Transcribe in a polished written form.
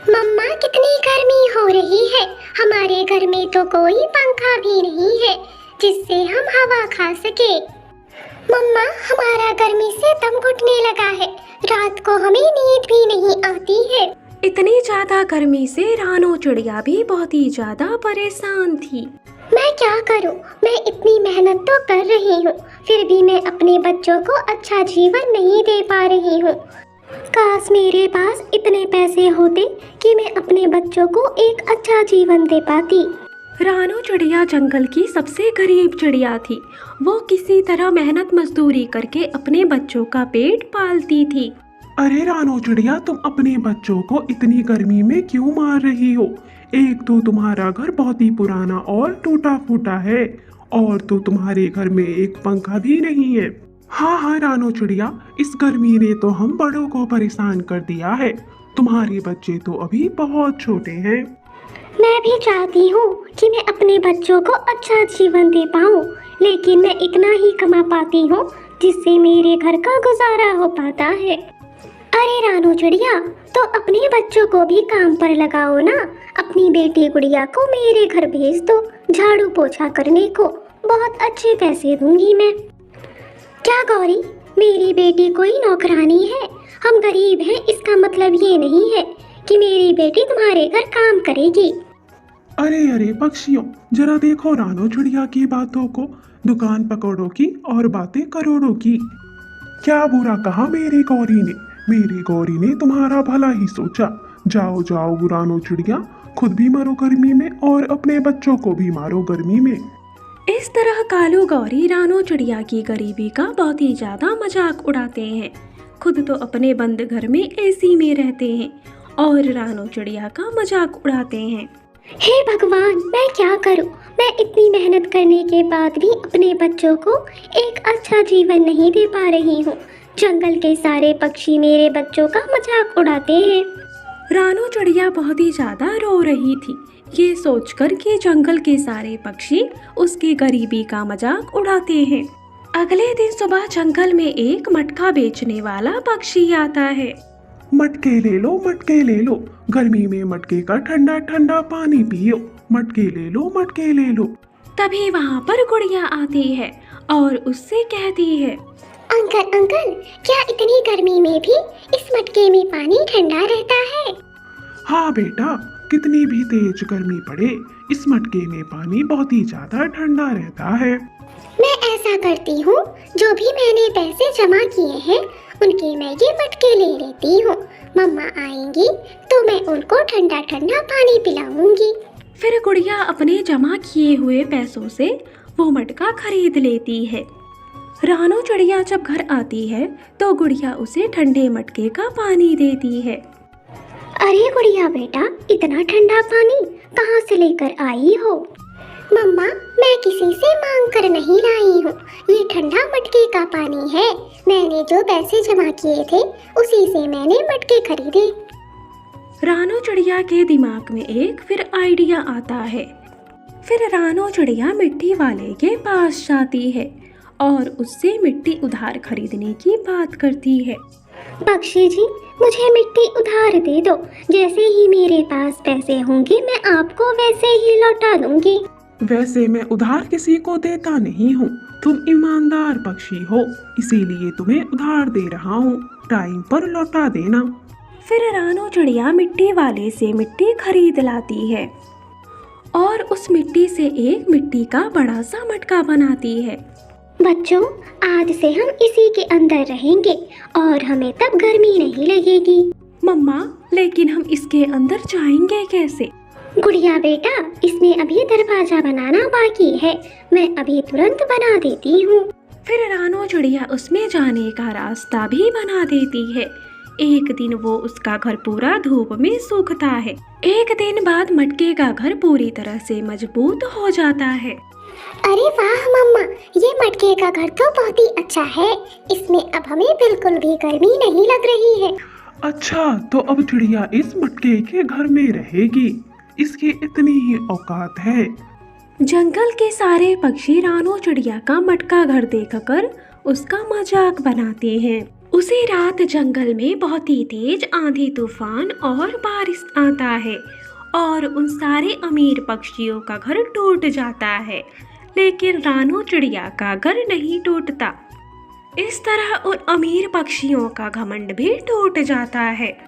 मम्मा कितनी गर्मी हो रही है। हमारे घर में तो कोई पंखा भी नहीं है जिससे हम हवा खा सके। मम्मा हमारा गर्मी से दम घुटने लगा है। रात को हमें नींद भी नहीं आती है। इतनी ज्यादा गर्मी से रानो चिड़िया भी बहुत ही ज्यादा परेशान थी। मैं क्या करूं? मैं इतनी मेहनत तो कर रही हूं, फिर भी मैं अपने बच्चों को अच्छा जीवन नहीं दे पा रही हूं। काश मेरे पास इतने पैसे होते कि मैं अपने बच्चों को एक अच्छा जीवन दे पाती। रानो चिड़िया जंगल की सबसे गरीब चिड़िया थी। वो किसी तरह मेहनत मजदूरी करके अपने बच्चों का पेट पालती थी। अरे रानो चिड़िया, तुम अपने बच्चों को इतनी गर्मी में क्यों मार रही हो? एक तो तुम्हारा घर बहुत ही पुराना और टूटा फूटा है, और तो तुम्हारे घर में एक पंखा भी नहीं है। हाँ हाँ रानो चिड़िया, इस गर्मी ने तो हम बड़ों को परेशान कर दिया है। तुम्हारे बच्चे तो अभी बहुत छोटे हैं। मैं भी चाहती हूँ कि मैं अपने बच्चों को अच्छा जीवन दे पाऊँ, लेकिन मैं इतना ही कमा पाती हूँ जिससे मेरे घर का गुजारा हो पाता है। अरे रानो चिड़िया, तो अपने बच्चों को भी काम पर लगाओ ना। अपनी बेटी गुड़िया को मेरे घर भेज दो झाड़ू पोछा करने को। बहुत अच्छे पैसे दूंगी मैं। क्या गौरी, मेरी बेटी कोई नौकरानी है? हम गरीब हैं, इसका मतलब ये नहीं है कि मेरी बेटी तुम्हारे घर काम करेगी। अरे अरे पक्षियों, जरा देखो रानो चिड़िया की बातों को। दुकान पकौड़ों की और बातें करोड़ों की। क्या बुरा कहा मेरी गौरी ने? मेरी गौरी ने तुम्हारा भला ही सोचा। जाओ जाओ रानो चिड़िया, खुद भी मरो गर्मी में और अपने बच्चों को भी मारो गर्मी में। इस तरह कालू गौरी रानो चिड़िया की गरीबी का बहुत ही ज्यादा मजाक उड़ाते हैं। खुद तो अपने बंद घर में एसी में रहते हैं और रानो चिड़िया का मजाक उड़ाते हैं। हे भगवान, मैं क्या करूं? मैं इतनी मेहनत करने के बाद भी अपने बच्चों को एक अच्छा जीवन नहीं दे पा रही हूं। जंगल के सारे पक्षी मेरे बच्चों का मजाक उड़ाते हैं। रानो चिड़िया बहुत ही ज्यादा रो रही थी, ये सोचकर कि जंगल के सारे पक्षी उसकी गरीबी का मजाक उड़ाते हैं। अगले दिन सुबह जंगल में एक मटका बेचने वाला पक्षी आता है। मटके ले लो, मटके ले लो, गर्मी में मटके का ठंडा ठंडा पानी पियो। मटके ले लो, मटके ले लो। तभी वहाँ पर गुड़िया आती है और उससे कहती है, अंकल अंकल, क्या इतनी गर्मी में भी इस मटके में पानी ठंडा रहता है? हाँ बेटा, कितनी भी तेज गर्मी पड़े, इस मटके में पानी बहुत ही ज्यादा ठंडा रहता है। मैं ऐसा करती हूँ, जो भी मैंने पैसे जमा किए हैं उनके मैं ये मटके ले लेती हूँ। मम्मा आएंगी तो मैं उनको ठंडा ठंडा पानी पिलाऊंगी। फिर गुड़िया अपने जमा किए हुए पैसों से वो मटका खरीद लेती है। रानो चिड़िया जब घर आती है तो गुड़िया उसे ठंडे मटके का पानी देती है। अरे गुड़िया बेटा, इतना ठंडा पानी कहाँ से लेकर आई हो? मम्मा, मैं किसी से मांग कर नहीं लाई हूँ। ये ठंडा मटके का पानी है। मैंने जो पैसे जमा किए थे उसी से मैंने मटके खरीदे। रानो चिड़िया के दिमाग में एक फिर आइडिया आता है। फिर रानो चिड़िया मिट्टी वाले के पास जाती है और उससे मिट्टी उधार खरीदने की बात करती है। पक्षी जी, मुझे मिट्टी उधार दे दो। जैसे ही मेरे पास पैसे होंगे मैं आपको वैसे ही लौटा दूंगी। वैसे मैं उधार किसी को देता नहीं हूँ। तुम ईमानदार पक्षी हो, इसीलिए तुम्हें उधार दे रहा हूँ। टाइम पर लौटा देना। फिर रानो चिड़िया मिट्टी वाले से मिट्टी खरीद लाती है और उस मिट्टी से एक मिट्टी का बड़ा सा मटका बनाती है। बच्चों, आज से हम इसी के अंदर रहेंगे और हमें तब गर्मी नहीं लगेगी। मम्मा, लेकिन हम इसके अंदर जाएंगे कैसे? गुड़िया बेटा, इसमें अभी दरवाजा बनाना बाकी है। मैं अभी तुरंत बना देती हूँ। फिर रानो चिड़िया उसमें जाने का रास्ता भी बना देती है। एक दिन वो उसका घर पूरा धूप में सूखता है। एक दिन बाद मटके का घर पूरी तरह से मजबूत हो जाता है। अरे वाह मम्मा, ये मटके का घर तो बहुत ही अच्छा है। इसमें अब हमें बिल्कुल भी गर्मी नहीं लग रही है। अच्छा, तो अब चिड़िया इस मटके के घर में रहेगी। इसकी इतनी ही औकात है। जंगल के सारे पक्षी रानो चिड़िया का मटका घर देखकर उसका मजाक बनाते हैं। उसी रात जंगल में बहुत ही तेज आंधी तूफान और बारिश आता है और उन सारे अमीर पक्षियों का घर टूट जाता है, लेकिन रानू चिड़िया का घर नहीं टूटता। इस तरह उन अमीर पक्षियों का घमंड भी टूट जाता है।